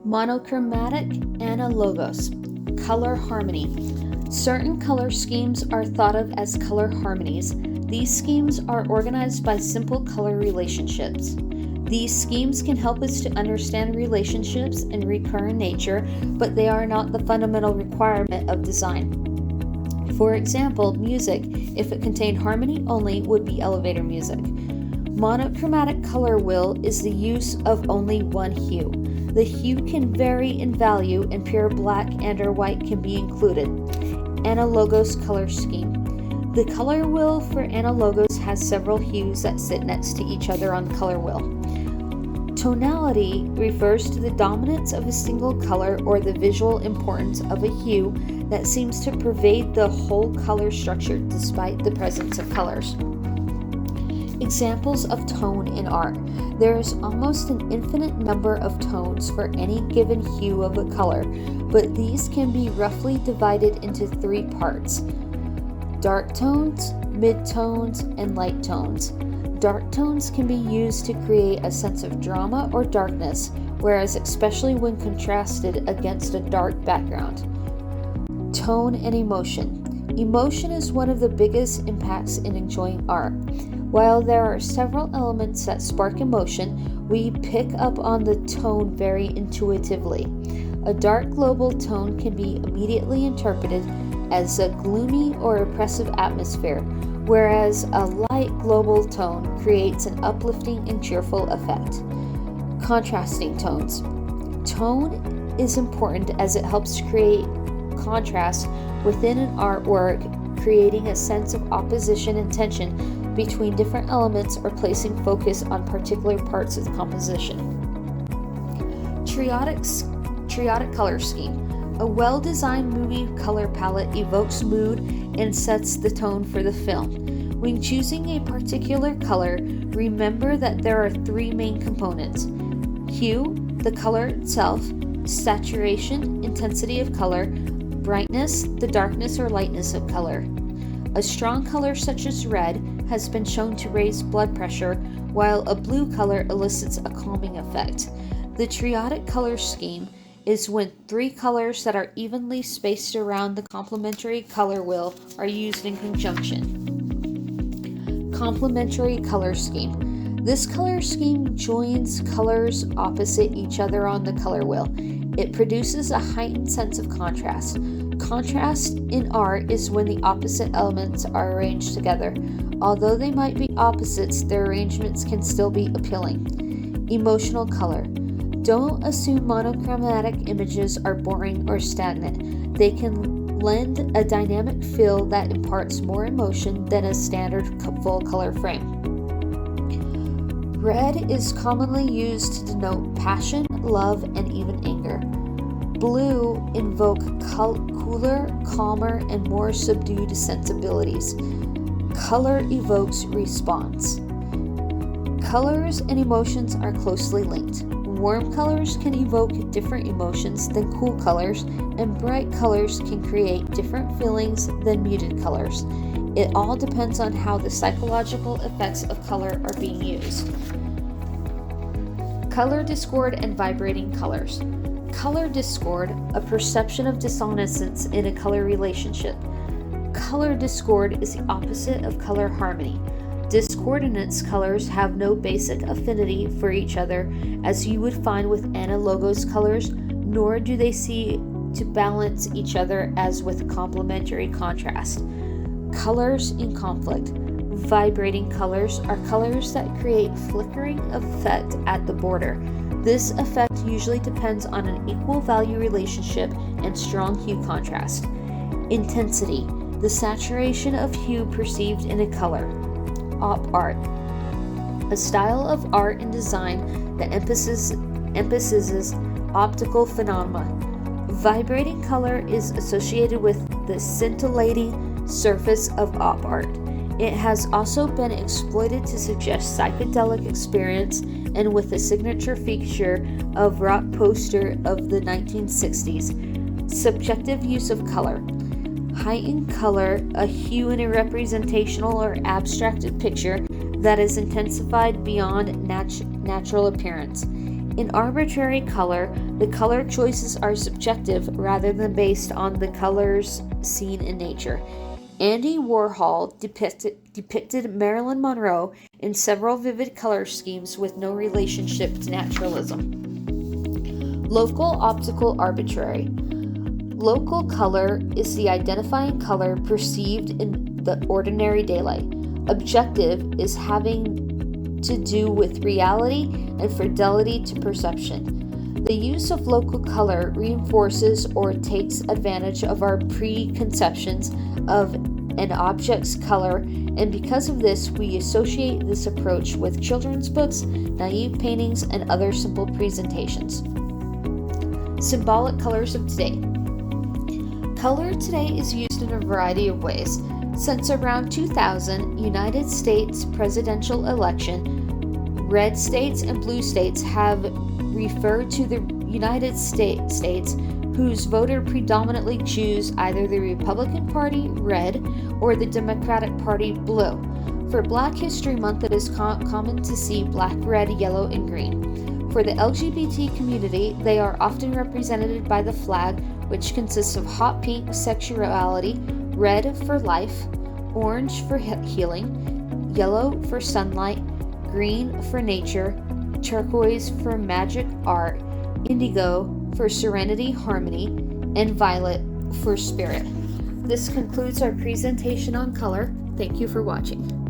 Monochromatic, Analogous, color harmony. Certain color schemes are thought of as color harmonies. These schemes are organized by simple color relationships. These schemes can help us to understand relationships and recur in nature, but they are not the fundamental requirement of design. For example, music, if it contained harmony only, would be elevator music. Monochromatic color wheel is the use of only one hue. The hue can vary in value, and pure black and/or white can be included. Analogous color scheme. The color wheel for Analogous has several hues that sit next to each other on the color wheel. Tonality refers to the dominance of a single color or the visual importance of a hue that seems to pervade the whole color structure despite the presence of colors. Examples of tone in art. There is almost an infinite number of tones for any given hue of a color, but these can be roughly divided into three parts: dark tones, mid-tones, and light tones. Dark tones can be used to create a sense of drama or darkness, whereas especially when contrasted against a dark background. Tone and emotion. Emotion is one of the biggest impacts in enjoying art. While there are several elements that spark emotion, we pick up on the tone very intuitively. A dark global tone can be immediately interpreted as a gloomy or oppressive atmosphere, whereas a light global tone creates an uplifting and cheerful effect. Contrasting tones. Tone is important as it helps to create contrast within an artwork, creating a sense of opposition and tension between different elements or placing focus on particular parts of the composition. Triotic color scheme. A well-designed movie color palette evokes mood and sets the tone for the film. When choosing a particular color, remember that there are three main components: hue, the color itself; saturation, intensity of color; brightness, the darkness or lightness of color. A strong color such as red has been shown to raise blood pressure, while a blue color elicits a calming effect. The triotic color scheme is when three colors that are evenly spaced around the complementary color wheel are used in conjunction. Complementary color scheme. This color scheme joins colors opposite each other on the color wheel. It produces a heightened sense of contrast. Contrast in art is when the opposite elements are arranged together. Although they might be opposites, their arrangements can still be appealing. Emotional color. Don't assume monochromatic images are boring or stagnant. They can lend a dynamic feel that imparts more emotion than a standard full color frame. Red is commonly used to denote passion, love, and even anger. Blue invoke cooler, calmer, and more subdued sensibilities. Color evokes response. Colors and emotions are closely linked. Warm colors can evoke different emotions than cool colors, and bright colors can create different feelings than muted colors. It all depends on how the psychological effects of color are being used. Color discord and vibrating colors. Color discord, a perception of dissonance in a color relationship. Color discord is the opposite of color harmony. Discordant colors have no basic affinity for each other, as you would find with analogous colors, nor do they seem to balance each other as with complementary contrast. Colors in conflict. Vibrating colors are colors that create flickering effect at the border. This effect usually depends on an equal value relationship and strong hue contrast. Intensity. The saturation of hue perceived in a color. Op art. A style of art and design that emphasizes optical phenomena. Vibrating color is associated with the scintillating surface of op art. It has also been exploited to suggest psychedelic experience, and with a signature feature of rock poster of the 1960s. Subjective use of color. Heightened color, a hue in a representational or abstracted picture that is intensified beyond natural appearance. In arbitrary color, the color choices are subjective rather than based on the colors seen in nature. Andy Warhol depicted Marilyn Monroe in several vivid color schemes with no relationship to naturalism. Local optical arbitrary. Local color is the identifying color perceived in the ordinary daylight. Objective is having to do with reality and fidelity to perception. The use of local color reinforces or takes advantage of our preconceptions of an object's color, and because of this, we associate this approach with children's books, naive paintings, and other simple presentations. Symbolic colors of today. Color today is used in a variety of ways. Since around 2000 United States presidential election, red states and blue states have referred to the United States whose voter predominantly choose either the Republican Party, red, or the Democratic Party, blue. For Black History Month, it is common to see black, red, yellow, and green. For the LGBT community, they are often represented by the flag, which consists of hot pink sexuality, red for life, orange for healing, yellow for sunlight, green for nature, turquoise for magic art, indigo for serenity, harmony, and violet for spirit. This concludes our presentation on color. Thank you for watching.